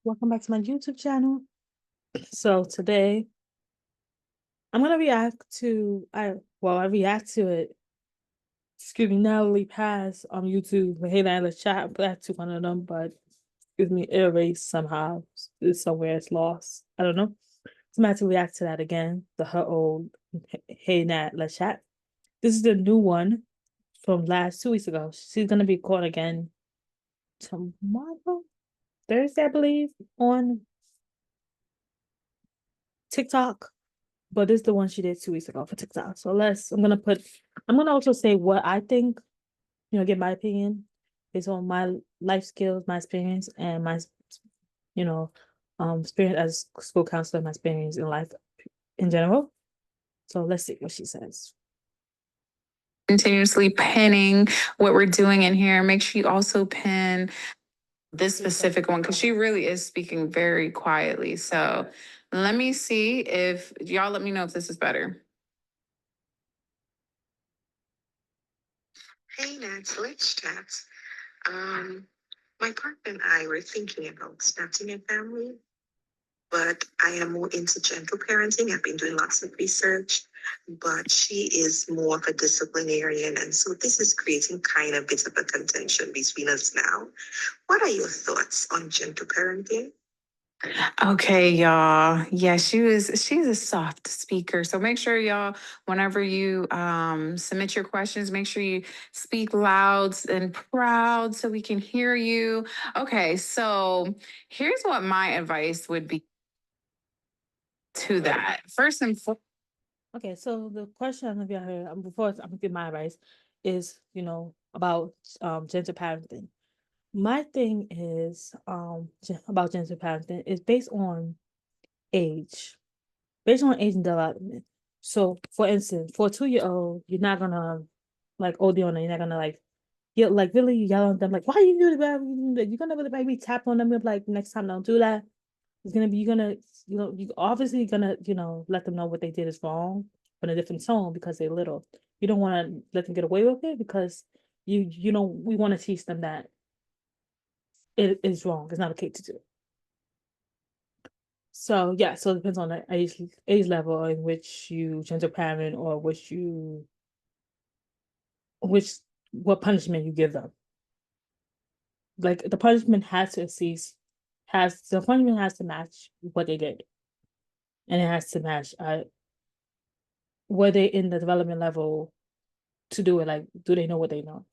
Welcome back to my YouTube channel. So today I'm gonna react to I react to it. Excuse me, Natalie Paz on YouTube. Hey, let's chat. I put that to one of them, but excuse me, it erased somehow. It's somewhere it's lost. I don't know. So I'm gonna have to react to that again. Her old Hey Nat, let's chat. This is the new one from last 2 weeks ago. She's gonna be caught again tomorrow, Thursday, I believe, on TikTok. But this is the one she did 2 weeks ago for TikTok. So I'm gonna also say what I think, give my opinion based on my life skills, my experience, and my, you know, experience as school counselor, my experience in life in general. So let's see what she says. Continuously pinning what we're doing in here. Make sure you also pin this specific one because she really is speaking very quietly. So let me see if y'all let me know if this is better. Hey, Nat, let's chat. My partner and I were thinking about starting a family, but I am more into gentle parenting. I've been doing lots of research, but she is more of a disciplinarian. And so this is creating kind of a bit of a contention between us now. What are your thoughts on gentle parenting? Okay, y'all. Yeah, she's a soft speaker. So make sure y'all, whenever you submit your questions, make sure you speak loud and proud so we can hear you. Okay, so here's what my advice would be to that. First and foremost. Okay, so the question I'm gonna her before I'm gonna give my advice is, about gender parenting. My thing is about gender parenting is age, based on age and development. So, for instance, for a 2 year old, you're not gonna like OD on them. You're not gonna like really yell at them like, "Why you do that?" You're gonna really maybe tap on them and be like, "Next time, don't do that." It's gonna be you're gonna you obviously gonna let them know what they did is wrong, but in a different tone because they're little. You don't want to let them get away with it because we want to teach them that it is wrong. It's not okay to do. So yeah, so it depends on the age level in which you gender parent or which what punishment you give them. Like the punishment has to match what they did, and it has to match were they in the development level to do it. Like, do they know what they know?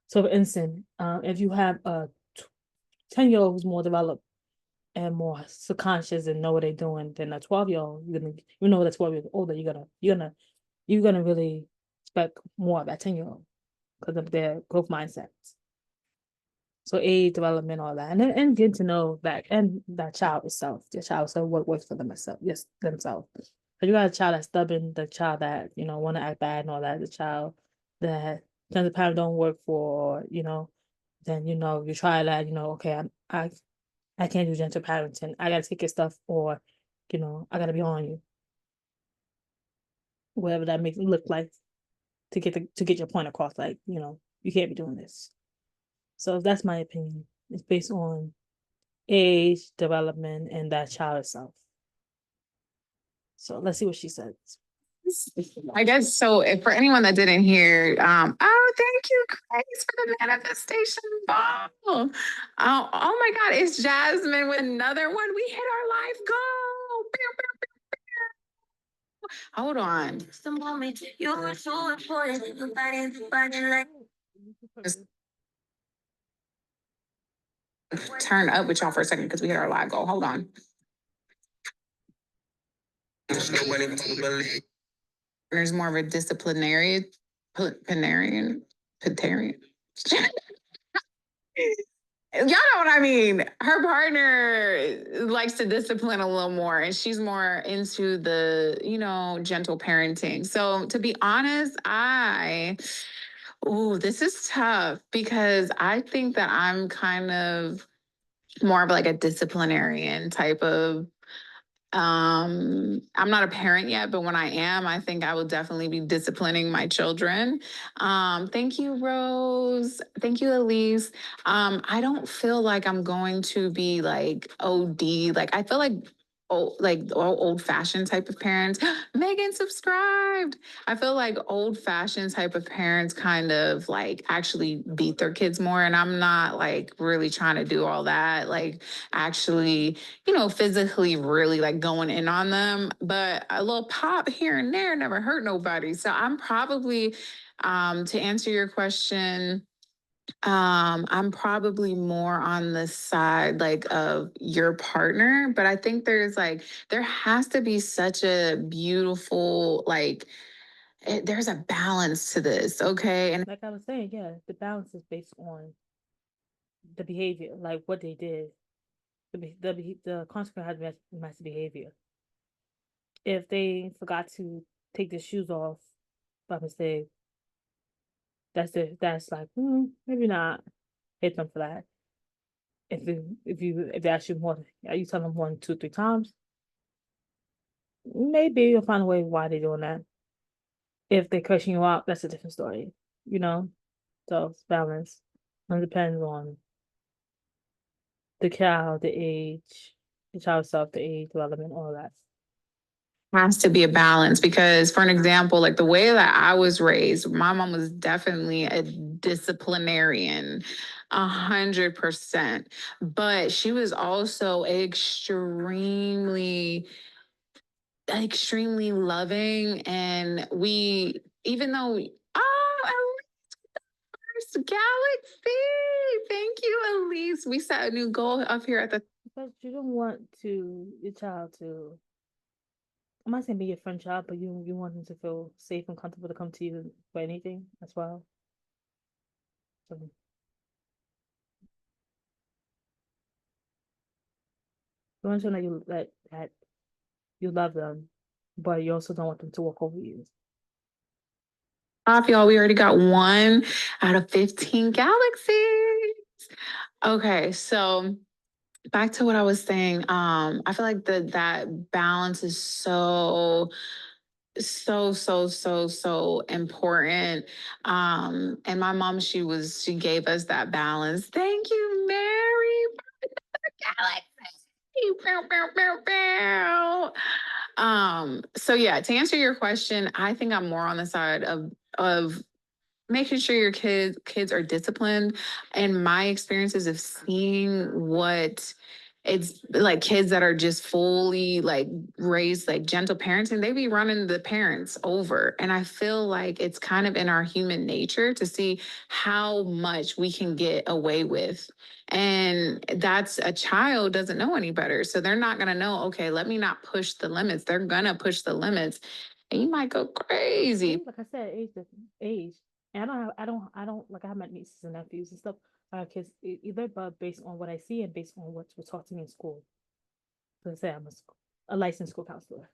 So, for instance, if you have a 10-year-old who's more developed and more subconscious and know what they're doing than a 12-year-old, that 12 years older, you're gonna really expect more of that 10-year-old because of their growth mindsets. So age development, all that, and getting to know that child itself, your child itself, what works for themselves. So you got a child that's stubborn, the child that want to act bad and all that, the child that the parent don't work for, then you try that, okay, I can't do gentle parenting. I gotta take your stuff, or I gotta be on you, whatever that makes it look like to get your point across. Like you can't be doing this. So that's my opinion. It's based on age, development, and that child itself. So let's see what she says. I guess so. If for anyone that didn't hear, thank you, Grace, for the manifestation ball. Oh, oh my God, it's Jasmine with another one. We hit our life goal. Hold on. Just turn up with y'all for a second because we hit our live goal. Hold on. There's more of a disciplinarian. Y'all know what I mean. Her partner likes to discipline a little more, and she's more into the, gentle parenting. So to be honest, this is tough because I think that I'm kind of more of like a disciplinarian type of I'm not a parent yet, but when I am, I think I will definitely be disciplining my children. Thank you, Rose. Thank you, Elise. I don't feel like I'm going to be like OD. Like I feel like old fashioned type of parents. Megan subscribed. I feel like old fashioned type of parents kind of like actually beat their kids more. And I'm not like really trying to do all that. Like actually, physically really like going in on them. But a little pop here and there never hurt nobody. So I'm probably, to answer your question, I'm probably more on the side like of your partner, but I think there has to be such a beautiful there's a balance to this, okay? And Like I was saying, yeah, the balance is based on the behavior, like what they did. The consequence has match the behavior. If they forgot to take their shoes off by mistake, that's like maybe not hit them for that. If they ask you more, are you telling them 1, 2, 3 times? Maybe you'll find a way why they're doing that. If they're cursing you out, that's a different story. You know, so it's balance. It depends on the child, the age, the child self, the age, development, all that. has to be a balance because for an example, like the way that I was raised, my mom was definitely a disciplinarian, 100%. But she was also extremely loving. And even though Galaxy. Thank you, Elise. We set a new goal up here at the. Because you don't want your child to. I'm not saying be your friend child, but you want them to feel safe and comfortable to come to you for anything as well. So you want to know that you love them, but you also don't want them to walk over you. Off, y'all. We already got 1 out of 15 galaxies. Okay, so back to what I was saying. I feel like that balance is so important. And my mom, she gave us that balance. Thank you, Mary. Galaxy. Bow, bow, bow, bow. So yeah, to answer your question, I think I'm more on the side of making sure your kids are disciplined. And my experiences of seeing what it's like kids that are just fully like raised like gentle parenting, they be running the parents over. And I feel like it's kind of in our human nature to see how much we can get away with. And that's a child doesn't know any better. So they're not gonna know, okay, let me not push the limits. They're gonna push the limits and you might go crazy. Like I said, age. And I don't like I have my nieces and nephews and stuff. Kids either, but based on what I see and based on what's taught to me in school. So I say I'm a licensed school counselor.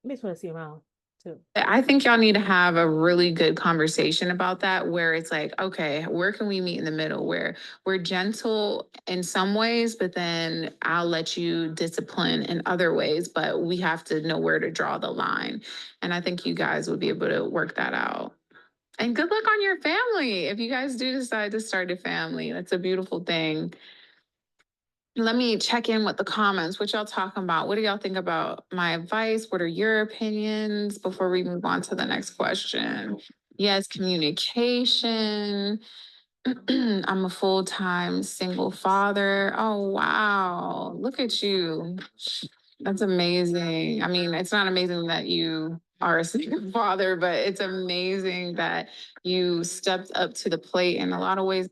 Based on what I see around too. I think y'all need to have a really good conversation about that where it's like, okay, where can we meet in the middle where we're gentle in some ways, but then I'll let you discipline in other ways, but we have to know where to draw the line. And I think you guys would be able to work that out. And good luck on your family. If you guys do decide to start a family, that's a beautiful thing. Let me check in with the comments. What y'all talking about? What do y'all think about my advice? What are your opinions before we move on to the next question? Yes, communication. I'm a full-time single father. Oh, wow. Look at you. That's amazing. I mean, it's not amazing that you are a single father, but it's amazing that you stepped up to the plate in a lot of ways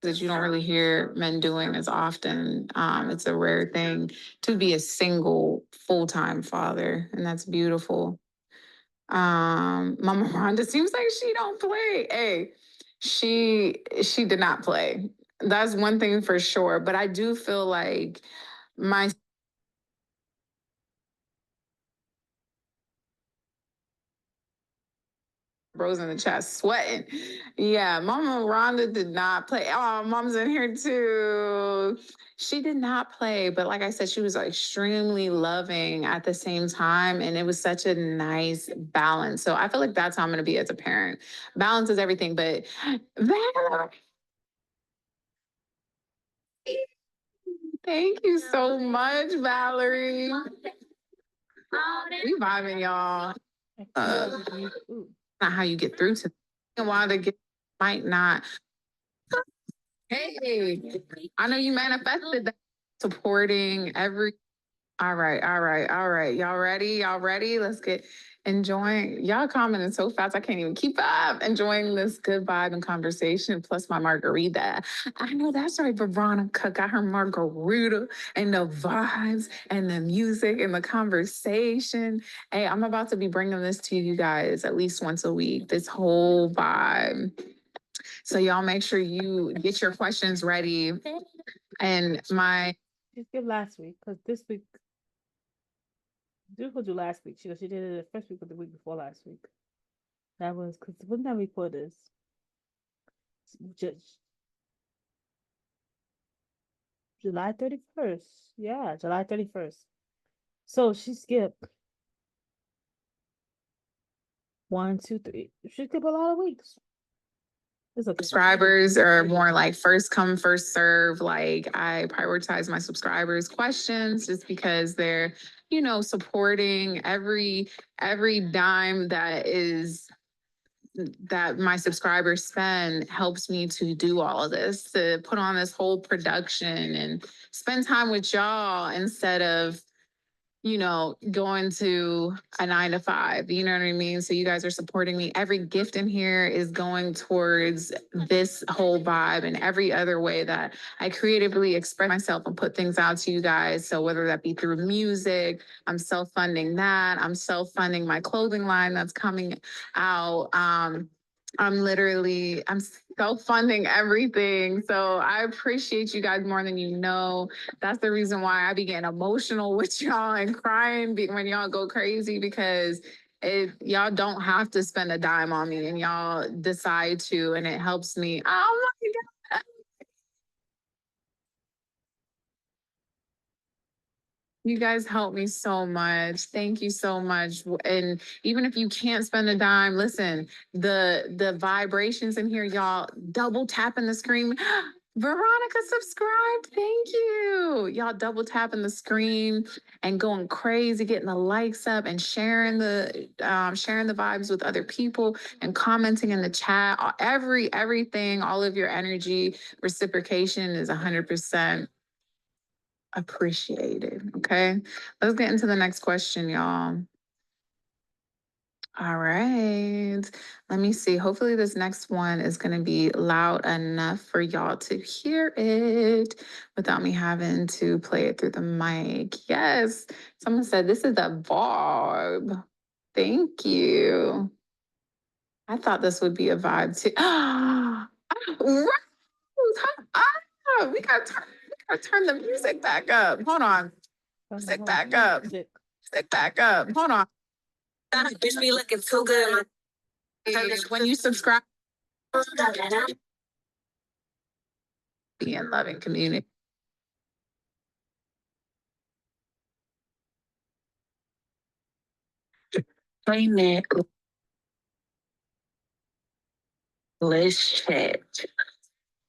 that you don't really hear men doing as often. It's a rare thing to be a single full-time father, and that's beautiful. Mama Rhonda seems like she don't play. Hey, she did not play. That's one thing for sure. But I do feel like my bros in the chat sweating. Yeah, Mama Rhonda did not play. Oh, Mom's in here too. She did not play, but like I said, she was extremely loving at the same time. And it was such a nice balance. So I feel like that's how I'm going to be as a parent. Balance is everything. But Valerie, thank you so much, Valerie. We vibing, y'all. Not how you get through to them. While they get might not. Hey, I know you manifested that. Supporting every. All right, all right, all right. Y'all ready? Y'all ready? Let's get enjoying. Y'all commenting so fast, I can't even keep up. Enjoying this good vibe and conversation, plus my margarita. I know that's right. Veronica got her margarita and the vibes and the music and the conversation. Hey, I'm about to be bringing this to you guys at least once a week. This whole vibe. So y'all make sure you get your questions ready. And my just give last week because this week do last week. She did it the first week or the week before last week. That was because wasn't that week for this? Just July 31st. Yeah, July 31st. So she skipped 1, 2, 3. She skipped a lot of weeks. It's okay. Subscribers are more like first come, first serve. Like I prioritize my subscribers' questions just because they're, you know, supporting every dime that my subscribers spend helps me to do all of this, to put on this whole production and spend time with y'all instead of, you know, going to a 9 to 5, you know what I mean? So you guys are supporting me. Every gift in here is going towards this whole vibe and every other way that I creatively express myself and put things out to you guys. So whether that be through music, I'm self-funding that. I'm self-funding my clothing line that's coming out. I'm self-funding everything. So I appreciate you guys more than you know. That's the reason why I be getting emotional with y'all and crying when y'all go crazy because y'all don't have to spend a dime on me and y'all decide to, and it helps me. Oh my God. You guys help me so much. Thank you so much. And even if you can't spend a dime, listen, the vibrations in here, y'all double tapping the screen. Veronica subscribed. Thank you. Y'all double tapping the screen and going crazy, getting the likes up and sharing the vibes with other people and commenting in the chat. Everything, all of your energy, reciprocation is 100% appreciated. Okay. Let's get into the next question, y'all. All right. Let me see. Hopefully, this next one is going to be loud enough for y'all to hear it without me having to play it through the mic. Yes. Someone said this is a vibe. Thank you. I thought this would be a vibe too. Rose, we got to turn the music back up. Hold on. Music back up. Music back up. Hold on. Bitch be looking too good. When you subscribe, be in loving community. Hey, Nick. Let's chat.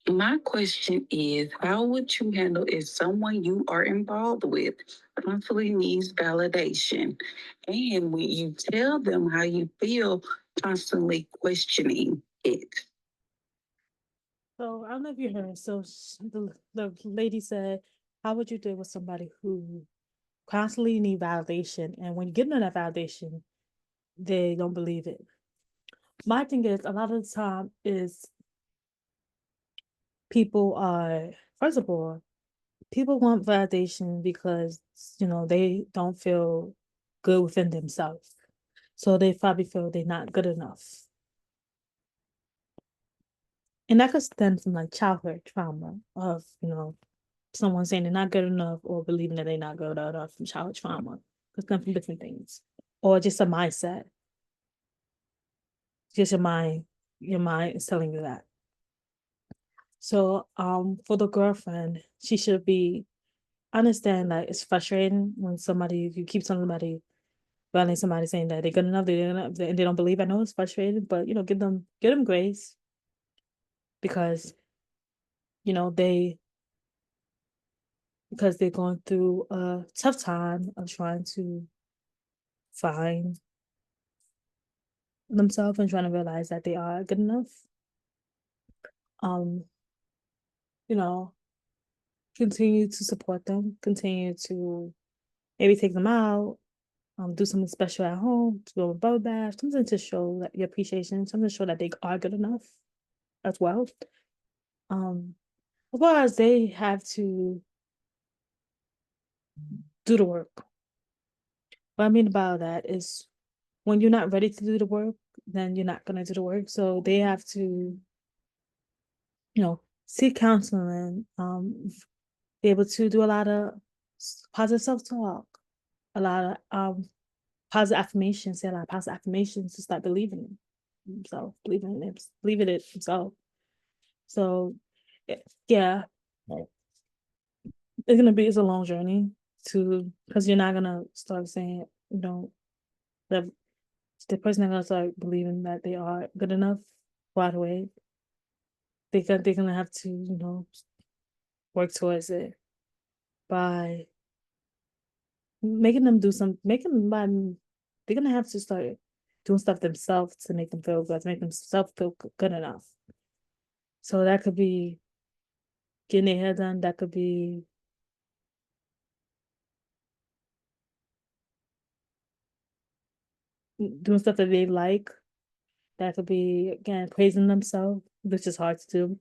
My question is, how would you handle if someone you are involved with constantly needs validation? And when you tell them how you feel, constantly questioning it. So I don't know if you heard. So the lady said, "How would you deal with somebody who constantly need validation, and when you give them that validation, they don't believe it?" My thing is, a lot of the time is people are first of all, people want validation because they don't feel good within themselves, so they probably feel they're not good enough, and that could stem from like childhood trauma of someone saying they're not good enough or believing that they're not good enough from childhood trauma. Could come from different things, or just a mindset. Just your mind is telling you that. So, for the girlfriend, she should be understand that it's frustrating when somebody you keep somebody violating somebody saying that they're good enough, they're good enough, and they don't believe. I know it's frustrating, but give them grace because you know they because they're going through a tough time of trying to find themselves and trying to realize that they are good enough. Um, you know, continue to support them, continue to maybe take them out, do something special at home, to go a bubble bath, something to show that your appreciation, something to show that they are good enough as well. Um, as well as they have to do the work. What I mean about that is when you're not ready to do the work, then you're not gonna do the work. So they have to, seek counseling, be able to do a lot of positive self-talk, a lot of positive affirmations, say a lot of positive affirmations to start believing in himself, believing it himself. So yeah, it's a long journey to because you're not gonna start saying, the the person not gonna start believing that they are good enough right away. They're gonna have to, work towards it by making them do some making them by they're gonna have to start doing stuff themselves to make them feel good, to make themselves feel good enough. So that could be getting their hair done, that could be doing stuff that they like, that could be again praising themselves, which is hard to do.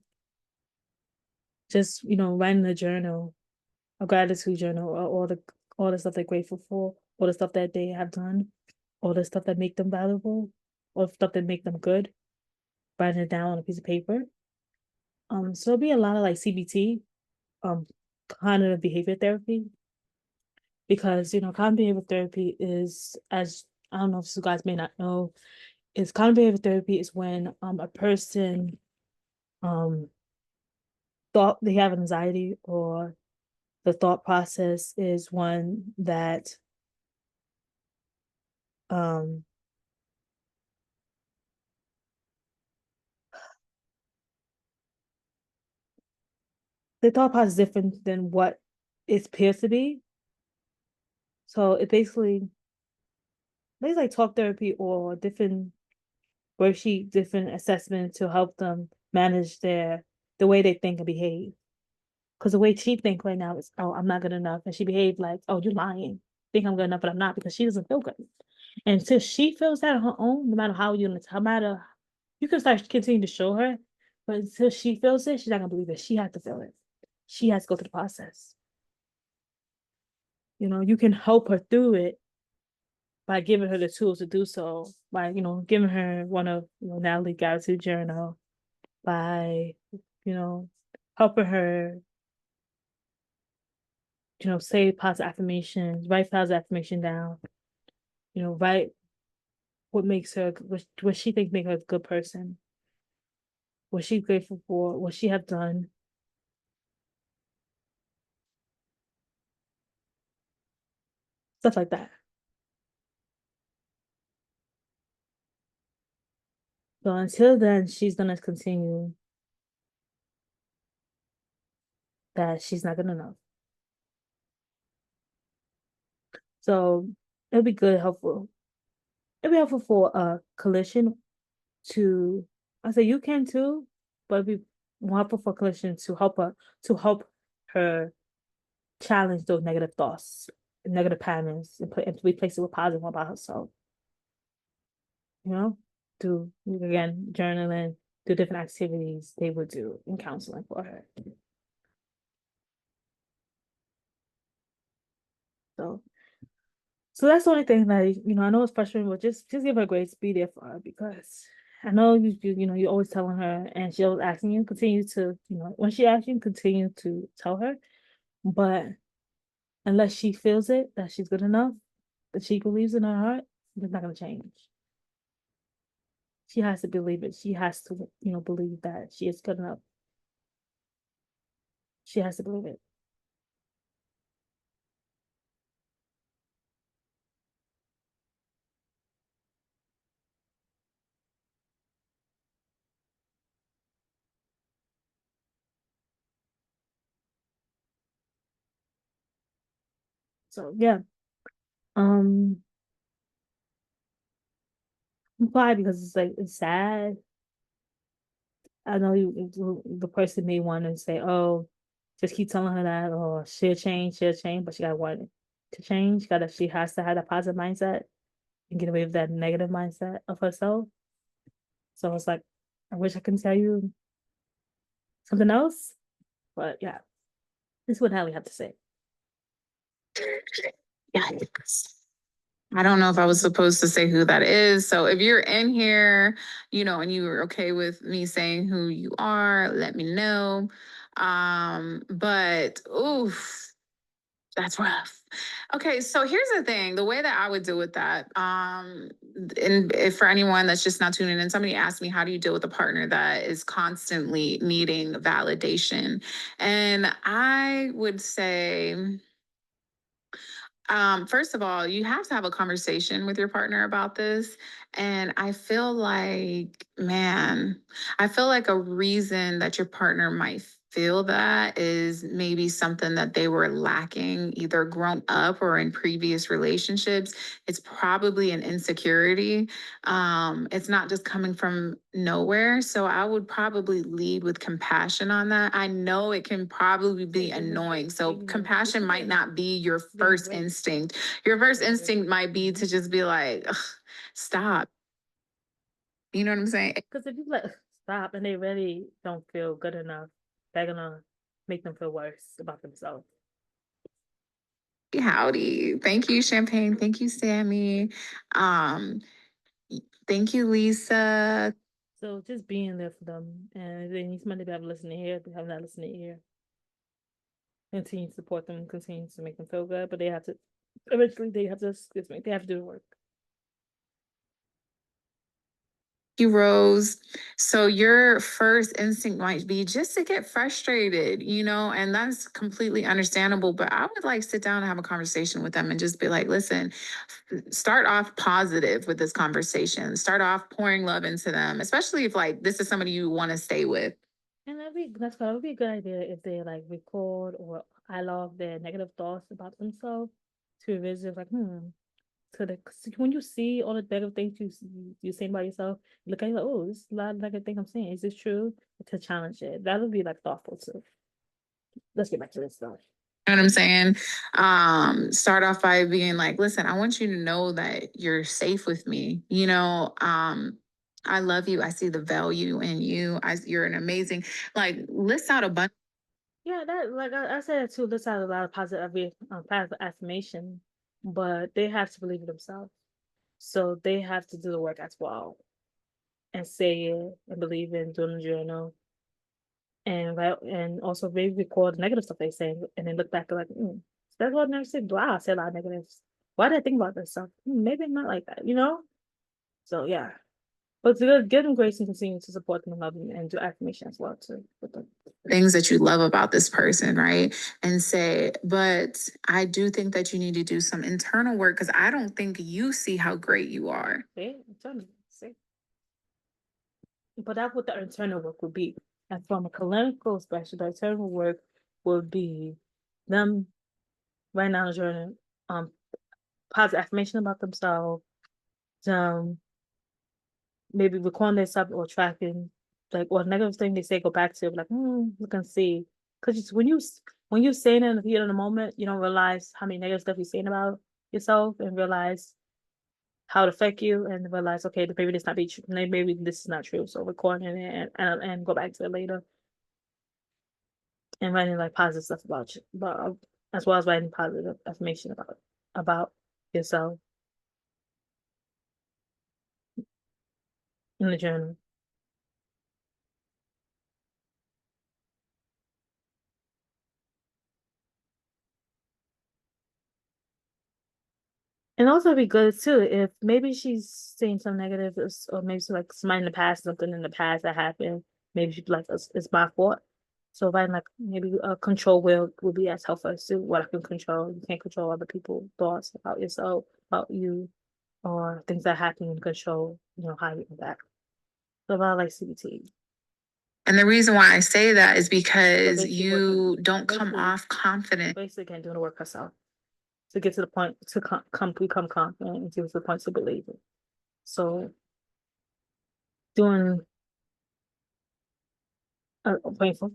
Just, writing a journal, a gratitude journal, or all the stuff they're grateful for, all the stuff that they have done, all the stuff that make them valuable, all the stuff that make them good, writing it down on a piece of paper. So it'll be a lot of like CBT, cognitive behavior therapy, because cognitive behavior therapy is, as I don't know if you guys may not know, is cognitive behavior therapy is when a person um thought they have anxiety, or the thought process is one that um the thought process is different than what it appears to be. So it basically there's like talk therapy or different worksheet, different assessment to help them manage the way they think and behave. Because the way she think right now is, oh, I'm not good enough, and she behaved like, oh, you're lying. Think I'm good enough, but I'm not, because she doesn't feel good. And until she feels that on her own, no matter how no matter you can start continue to show her, but until she feels it, she's not gonna believe it. She has to feel it. She has to go through the process. You can help her through it by giving her the tools to do so, by giving her one of Natalie gratitude journal, by you know helping her say positive affirmations, write positive affirmation down, write what she thinks make her a good person, what she's grateful for, what she have done, stuff like that. So until then, she's gonna continue that she's not good enough. So it'll be good, helpful. It'll be helpful for a collision to, I say you can too, but it'd be more helpful for collision to help her challenge those negative thoughts, negative patterns, and to replace it with positive one about herself. Do again journaling, do different activities they would do in counseling for her. So, so that's the only thing that I know it's frustrating, but just give her grace, be there for her, because I know you're always telling her, and she's always asking you. Continue to when she asks you, continue to tell her, but unless she feels it that she's good enough, that she believes in her heart, it's not gonna change. she has to believe it. She has to, believe that she is good enough. She has to believe it. So yeah. Um I'm glad because it's like it's sad. I know the person may want to say, "Oh, just keep telling her that, oh, she'll change," but she gotta want it to change. She has to have that positive mindset and get away with that negative mindset of herself. So it's like, I wish I could tell you something else, but yeah, this is what Hallie had to say. Yeah. I don't know if I was supposed to say who that is. So if you're in here, and you were okay with me saying who you are, let me know. But oof, that's rough. Okay, so here's the thing: the way that I would deal with that, and if for anyone that's just not tuning in, somebody asked me, "How do you deal with a partner that is constantly needing validation?" And I would say, first of all, you have to have a conversation with your partner about this. And I feel like, man, I feel like a reason that your partner might feel that is maybe something that they were lacking either grown up or in previous relationships. It's probably an insecurity. It's not just coming from nowhere. So I would probably lead with compassion on that. I know it can probably be annoying. So compassion might not be your first instinct. Your first instinct might be to just be like, "Ugh, stop." You know what I'm saying? Because if you let stop and they really don't feel good enough, they're gonna make them feel worse about themselves. Howdy. Thank you, Champagne. Thank you, Sammy. Um, thank you, Lisa. So just being there for them, and they need somebody to have a listening ear. They have not listening ear. Continue to support them, continue to make them feel good, but they have to. Eventually, they have to. Excuse me. They have to do the work. You, Rose. So your first instinct might be just to get frustrated, and that's completely understandable. But I would like sit down and have a conversation with them and just be like, listen, start off positive with this conversation. Start off pouring love into them, especially if like this is somebody you want to stay with. And that would be a good idea if they like record or I log their negative thoughts about themselves to revisit. Like, so that when you see all the negative things you saying about yourself, you look at it like, oh, this is a lot of negative things I'm saying. Is this true? To challenge it, that would be like thoughtful too. Let's get back to this stuff. You know what I'm saying? Start off by being like, listen, I want you to know that you're safe with me. I love you. I see the value in you. You're an amazing, like, list out a bunch. Yeah, that like I said it too. This has a lot of positive affirmation, but they have to believe in themselves. So they have to do the work as well and say it and believe in doing the journal and also maybe record negative stuff they say and then look back and like, that's what I never said. Wow, I said a lot of negatives. Why did I think about this stuff? Maybe I'm not like that. So yeah. But to give them grace and continue to support them and love them and do affirmation as well too with them. Things that you love about this person, right? And say, but I do think that you need to do some internal work because I don't think you see how great you are. See, I'm trying to see. But that's what the internal work would be. And from a clinical special, the internal work would be them right now journey, positive affirmation about themselves, um, maybe recording their stuff or tracking, like or negative thing they say, go back to like, look and see. Because when you saying it in the heat of the moment, you don't realize how many negative stuff you're saying about yourself and realize how it affect you and realize, okay, maybe this not be true. Maybe this is not true. So recording it and go back to it later and writing like positive stuff about you, but as well as writing positive information about yourself in the journal. And also it'd be good too if maybe she's saying some negative or maybe it's like somebody in the past, something in the past that happened. Maybe she'd be like, it's my fault. So if I like maybe a control will be as helpful as to what I can control. You can't control other people's thoughts about yourself, about you, or things that happen. You control, how you react. So I like CBT. And the reason why I say that is So because basically, you don't come basically, off confident. basically, can't do the work herself to get to the point to come become confident and get to the point to believe it. So doing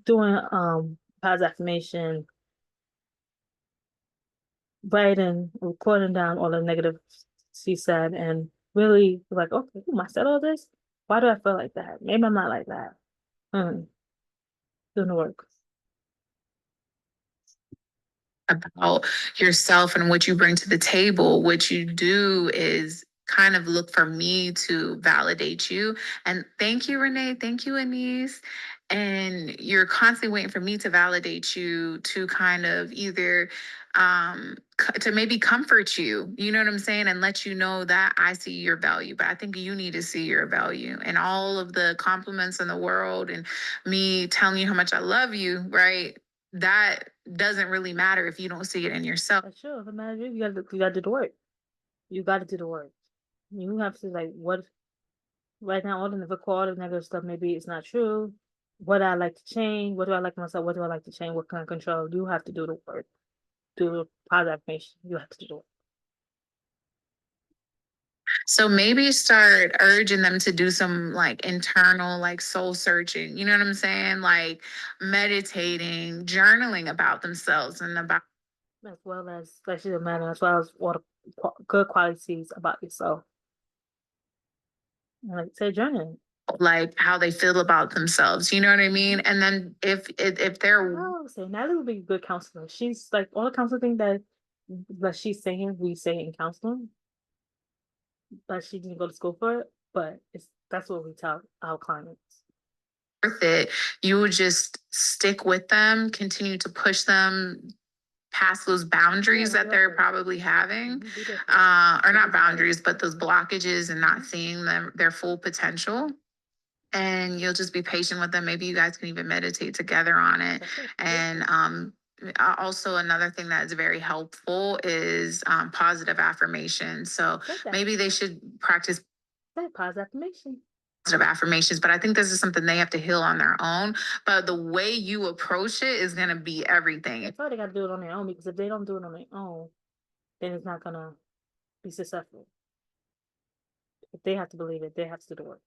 doing positive affirmation, writing, recording down all the negative she said, and really like, okay, I said all this. Why do I feel like that? Maybe I'm not like that. Hmm. Doing the work. About yourself and what you bring to the table. What you do is kind of look for me to validate you. And thank you, Renee. Thank you, Anise. And you're constantly waiting for me to validate you to kind of either to maybe comfort you, you know what I'm saying, and let you know that I see your value. But I think you need to see your value, and all of the compliments in the world and me telling you how much I love you, right? That doesn't really matter if you don't see it in yourself. That's true. If it matters, you got to do the work. You got to do the work. You have to like what right now. All the negative stuff. Maybe it's not true. What I like to change. What do I like myself? What do I like to change? What can I control? You have to do the work. Do the positive affirmation. You have to do the work. So maybe start urging them to do some like internal, like soul searching. You know what I'm saying? Like meditating, journaling about themselves and about As well as especially the matter, as well as all the good qualities about yourself. And like say journaling. like how they feel about themselves. You know what I mean? And then if they're Oh, so Natalie would be a good counselor. She's like all the counseling thing that she's saying, we say in counseling, but she didn't go to school for it. But that's what we tell our clients. worth it, you would just stick with them, continue to push them past those boundaries that they're probably having, or not boundaries, but those blockages and not seeing them their full potential. And you'll just be patient with them. Maybe you guys can even meditate together on it. And also another thing that is very helpful is positive affirmation. So maybe they should practice positive affirmation. Positive affirmations, but I think this is something they have to heal on their own. But the way you approach it is going to be everything. That's why they got to do it on their own, because if they don't do it on their own, then it's not gonna be successful. If they have to believe it, they have to do the work.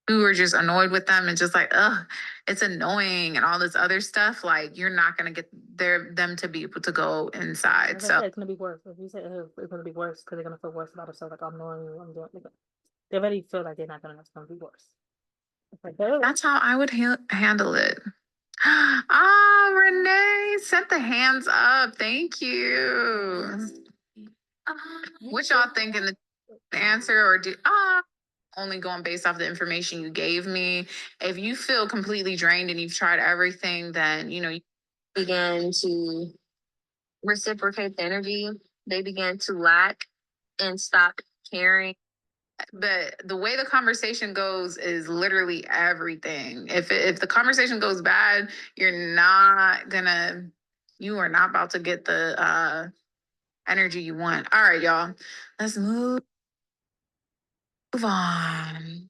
You are just annoyed with them and just like, ugh, it's annoying and all this other stuff. Like you're not gonna get them to be able to go inside. As I So said, it's gonna be worse. If you say it's gonna be worse because they're gonna feel worse about themselves, like I'm annoying you, I'm doing. They already feel like they're not gonna. It's gonna be worse. Like, that's how I would handle it. Ah, Renee sent the hands up. Thank you. What y'all thinking the answer or do only going based off the information you gave me. If you feel completely drained and you've tried everything, then you begin to reciprocate the energy. They begin to lack and stop caring. The way the conversation goes is literally everything. If the conversation goes bad, you are not about to get the energy you want. All right, y'all. Let's move on.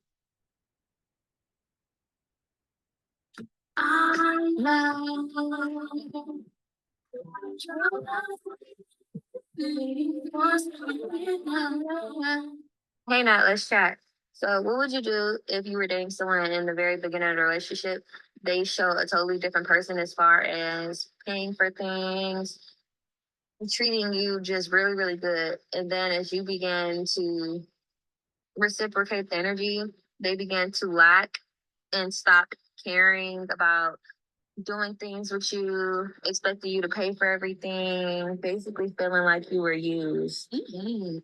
Hey Nat, let's chat. So what would you do if you were dating someone in the very beginning of the relationship? They show a totally different person as far as paying for things, treating you just really, really good. And then as you begin to reciprocate the energy, they begin to lack and stop caring about doing things with you, expecting you to pay for everything, basically feeling like you were used. Mm-hmm.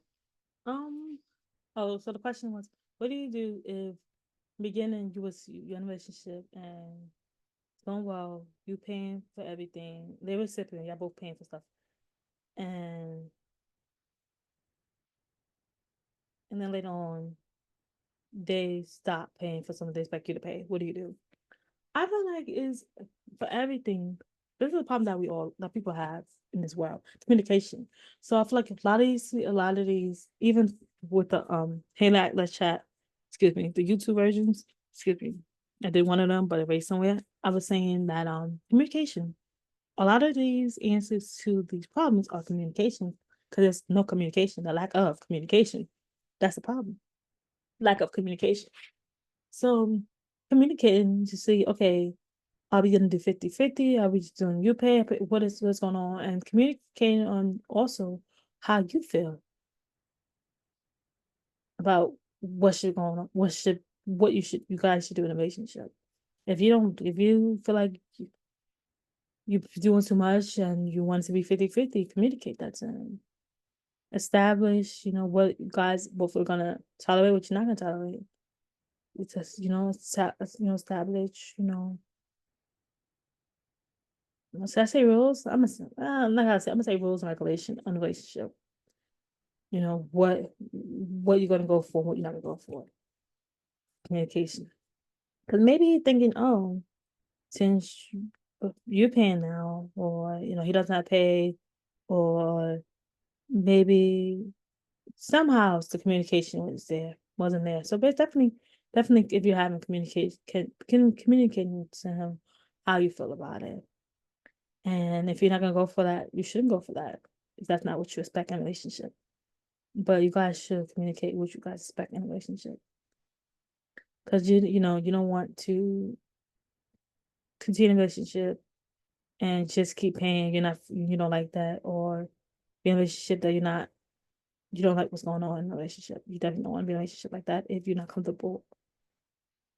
Oh, so the question was, what do you do if beginning you're in a relationship and it's going well, you paying for everything, they were sipping, y'all both paying for stuff, and and then later on, they stop paying for something they expect you to pay. What do? I feel like is for everything. This is a problem that people have in this world: communication. So I feel like a lot of these, even with the hey, let's chat. Excuse me, the YouTube versions. Excuse me, I did one of them, but erased somewhere. I was saying that communication. A lot of these answers to these problems are communication because there's no communication, the lack of communication. That's the problem. Lack of communication. So communicating to see, okay, are we gonna do 50-50? Are we just doing you pay? What's going on? And communicating on also how you feel about what should going on, you guys should do in a relationship. If you feel like you're doing too much and you want to be 50-50, communicate that to them. Establish, what you guys both are gonna tolerate, what you're not gonna tolerate. It's just, establish, should I say rules? I'm not gonna say. I'm gonna say rules and regulation on the relationship. What you're gonna go for, what you're not gonna go for. Communication. Because maybe you're thinking, oh, since you're paying now, or he doesn't have to pay, or maybe somehow the communication wasn't there. So, but it's definitely, if you're having communication, can communicate to him how you feel about it. And if you're not gonna go for that, you shouldn't go for that if that's not what you expect in a relationship. But you guys should communicate what you guys expect in a relationship, because you don't want to continue a relationship and just keep paying. You don't like that, or be in a relationship that you don't like what's going on in the relationship. You definitely don't want to be in a relationship like that if you're not comfortable,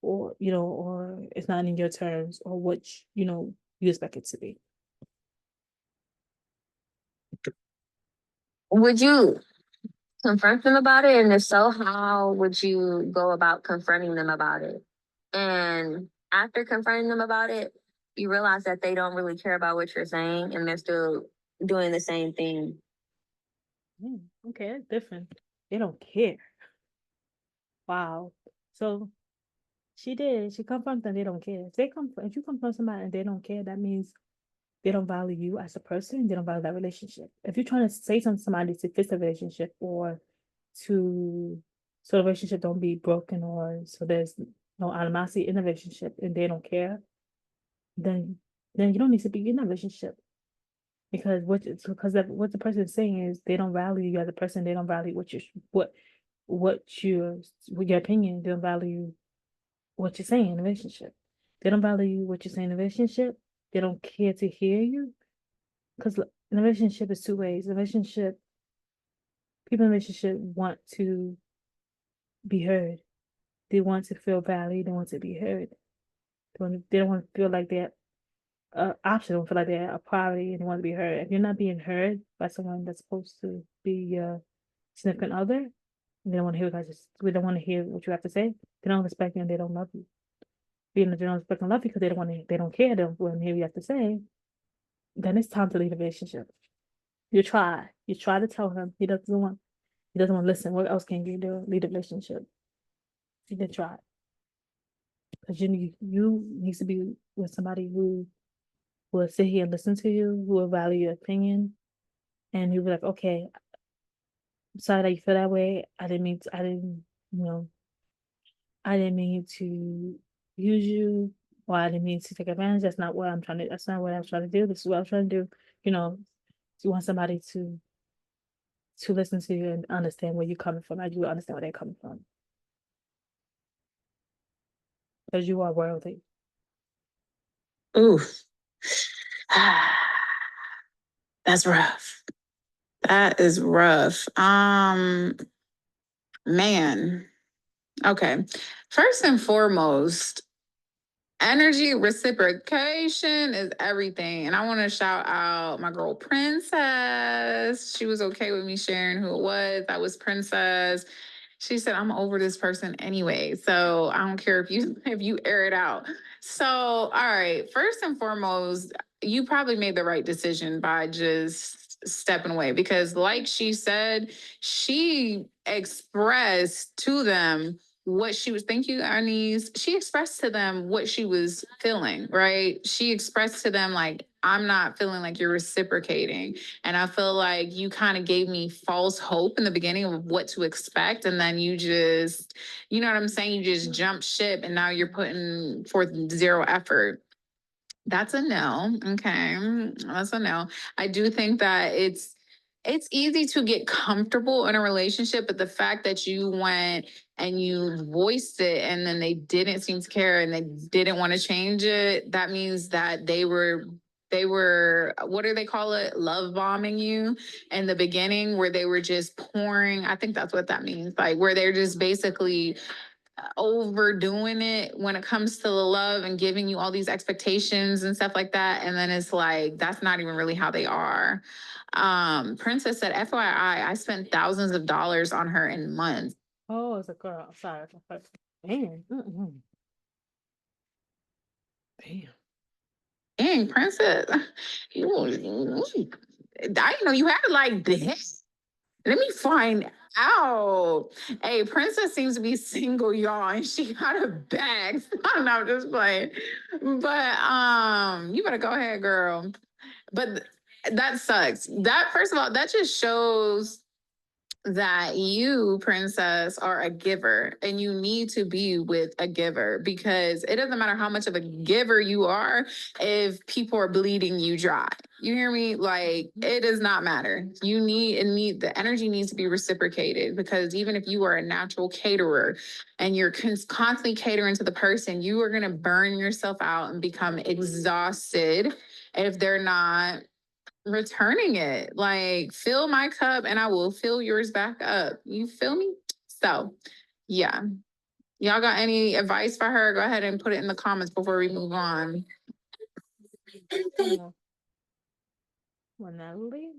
or it's not in your terms, or what you expect it to be. Would you confront them about it? And if so, how would you go about confronting them about it? And after confronting them about it, you realize that they don't really care about what you're saying and they're still doing the same thing. Okay, that's different. They don't care. Wow. So she did. She confronted them. They don't care. If you confront somebody and they don't care, that means they don't value you as a person. They don't value that relationship. If you're trying to say something to somebody to fix the relationship, or to so the relationship don't be broken, or so there's no animosity in the relationship, and they don't care, then you don't need to be in that relationship. Because what the person is saying is they don't value you as a person. They don't value what your opinion. They don't value what you're saying in the relationship. They don't value what you're saying in the relationship. They don't care to hear you. Because in a relationship is two ways. People in a relationship want to be heard. They want to feel valued. They want to be heard. They don't want to feel like they're option. They don't feel like they're a priority, and they want to be heard. If you're not being heard by someone that's supposed to be your significant other, and they don't want to hear we don't want to hear what you have to say. They don't respect you and they don't love you. Being that they don't respect and love you because they don't care, they don't want to hear what you have to say, then it's time to leave the relationship. You try to tell him he doesn't want to listen. What else can you do? Leave the relationship. You did try, because you need to be with somebody who will sit here and listen to you, who will value your opinion, and you'll be like, okay, I'm sorry that you feel that way. You know, I didn't mean to use you, or I didn't mean to take advantage. That's not what I was trying to do. This is what I was trying to do. You know, you want somebody to listen to you and understand where you're coming from. And you understand where they're coming from. Because you are worthy. Oof. That's rough. That is rough. Man. Okay. First and foremost, energy reciprocation is everything. And I want to shout out my girl Princess. She was okay with me sharing who it was. That was Princess. She said, I'm over this person anyway. So I don't care if you air it out. So, all right, first and foremost, you probably made the right decision by just stepping away, because like she said, she expressed to them what she was. Thank you, Anise. She expressed to them what she was feeling, right? She expressed to them, like, I'm not feeling like you're reciprocating. And I feel like you kind of gave me false hope in the beginning of what to expect. And then you just, you know what I'm saying? You just jump ship and now you're putting forth zero effort. That's a no. Okay. That's a no. I do think that it's easy to get comfortable in a relationship, but the fact that you went and you voiced it and then they didn't seem to care and they didn't want to change it, that means that they were what do they call it? Love bombing you in the beginning, where they were just pouring. I think that's what that means. Like, where they're just basically overdoing it when it comes to the love and giving you all these expectations and stuff like that. And then it's like, that's not even really how they are. Princess said, FYI, I spent thousands of dollars on her in months. Oh, it's a girl. Sorry. Damn. Damn. Dang, Princess. I didn't know you had it like this. Let me find out. Hey, Princess seems to be single, y'all, and she got a bag. I'm just playing. But you better go ahead, girl. But that sucks. That, first of all, that just shows that you, Princess, are a giver and you need to be with a giver, because it doesn't matter how much of a giver you are if people are bleeding you dry. You hear me? Like, it does not matter. The energy needs to be reciprocated, because even if you are a natural caterer and you're constantly catering to the person, you are going to burn yourself out and become exhausted if they're not returning it. Like, fill my cup and I will fill yours back up. You feel me? So, yeah. Y'all got any advice for her? Go ahead and put it in the comments before we move on. Well, Natalie,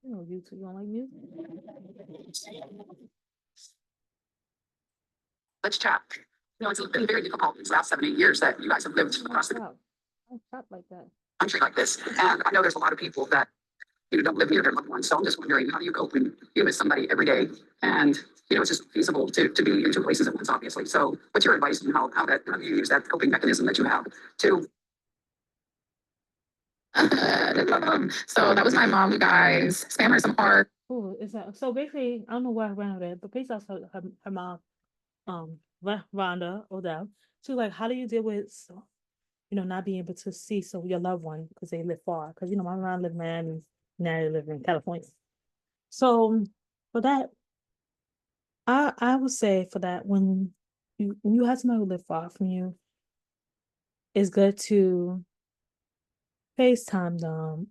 you know, you two don't like music. Let's chat. You know, it's been very difficult these last 7, 8 years that you guys have lived across the Stop like that. country like this. And I know there's a lot of people that don't live near their loved ones. So I'm just wondering, how do you cope when you're with somebody every day? And, it's just feasible to be in two places at once, obviously. So what's your advice on how you use that coping mechanism that you have to so that was my mom, guys. Spam her some heart. Oh, is that so? Basically, I don't know why I ran with it, but basically, also her mom, Rhonda Odell. She was like, "How do you deal with, not being able to see your loved one because they live far? Because my mom live in Miami, now they live in California. So for that, I would say for that, when you have somebody who live far from you, it's good to FaceTime them.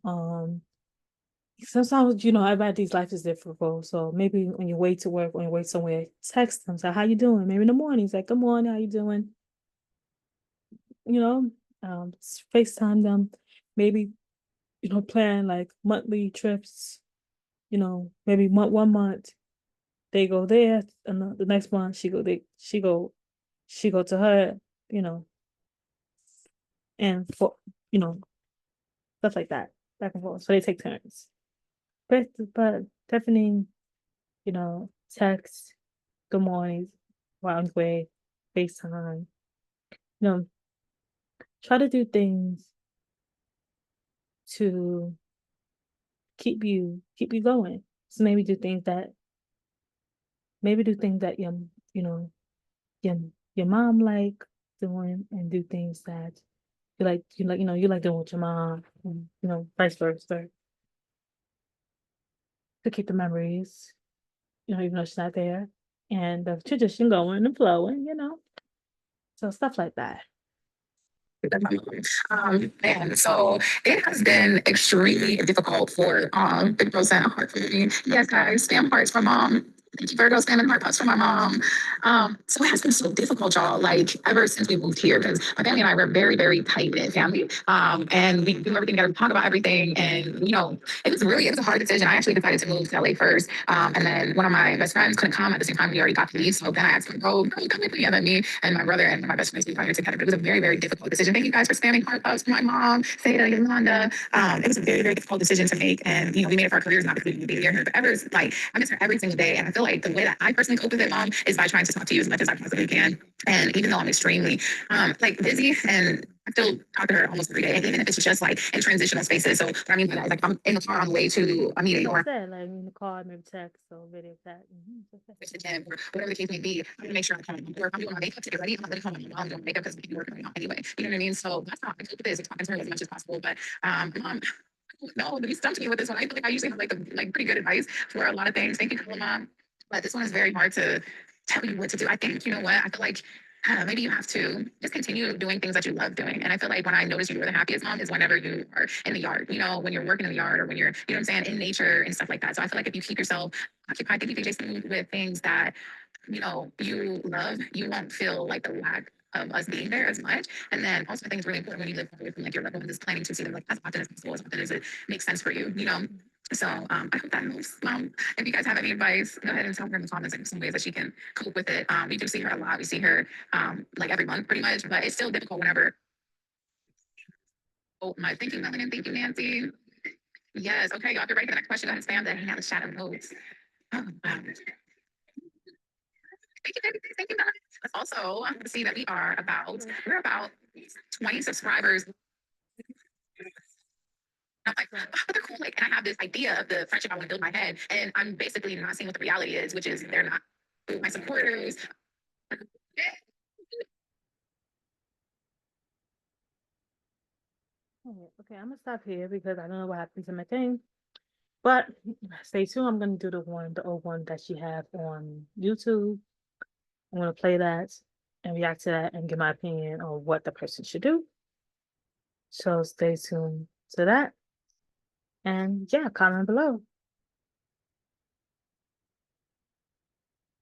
Sometimes, everybody's life is difficult. So maybe on your way to work, on your way somewhere, text them. Say, how you doing? Maybe in the morning, say, good morning, how you doing? FaceTime them. Maybe, plan like monthly trips. Maybe one month they go there, and the next month she go to her, and for stuff like that, back and forth. So they take turns. But definitely, text, good morning, round way, FaceTime. Try to do things to keep you going. So maybe do things that your your mom like doing, and do things that you like doing with your mom, and vice versa, to keep the memories, even though she's not there, and the tradition going and flowing, so stuff like that. And so it has been extremely difficult for 50% heart for me. Yes, guys, spam hearts for mom. Thank you, Virgo, spamming heart thoughts from my mom. So it has been so difficult, y'all, like ever since we moved here, because my family and I were very, very tight knit family. And we do everything together, we talk about everything. And, it was a hard decision. I actually decided to move to LA first. And then one of my best friends couldn't come at the same time we already got to leave. So then I asked him, bro, come with me. And then me and my brother and my best friends, we got here together. But it was a very, very difficult decision. Thank you guys for spamming heart thoughts from my mom, Seda, Yolanda. It was a very, very difficult decision to make. And, we made it for our careers, not because we be here. But ever, like, I miss her every single day. And I feel like the way that I personally cope with it, mom, is by trying to talk to you as much as I possibly can. And even though I'm extremely busy, and I still talk to her almost every day, and even if it's just like in transitional spaces. So what I mean by that is, like, I'm in the car on the way to a meeting, or said, like in the car, maybe text or video chat. to the gym, or whatever the case may be. I'm gonna make sure I'm coming. Or if I'm doing my makeup to get ready, I'm not gonna call my mom doing makeup because we work right now anyway. You know what I mean? So that's not, I cope with this, talking to her as much as possible. But mom, no, you stumped me with this one. I feel like I usually have like pretty good advice for a lot of things. Thank you, mom. But this one is very hard to tell you what to do. I think, you know what? I feel like maybe you have to just continue doing things that you love doing. And I feel like when I notice you are the happiest, mom, is whenever you are in the yard, when you're working in the yard, or when you're, what I'm saying, in nature and stuff like that. So I feel like if you keep yourself occupied, thank you, Jason, with things that, you love, you won't feel like the lack of us being there as much. And then also, I think it's really important when you live far away from like your loved ones, is planning to see them like as often as possible, as often as it makes sense for you. So I hope that helps. If you guys have any advice, go ahead and tell her in the comments, like, some ways that she can cope with it. We do see her a lot. We see her like every month pretty much, but it's still difficult whenever. Oh my, thank you, Melanie, and thank you, Nancy. Yes, okay, y'all get ready for the next question. I understand that he had a shadow notes. Thank you, baby. Thank you, guys. Let's also see that we're about 20 subscribers. I'm like, oh, but they're cool. Like, and I have this idea of the friendship I want to build in my head, and I'm basically not seeing what the reality is, which is they're not my supporters. Okay, I'm gonna stop here because I don't know what happened to my thing. But stay tuned. I'm gonna do the old one that she have on YouTube. I'm gonna play that and react to that and give my opinion on what the person should do. So stay tuned to that. And yeah, comment below.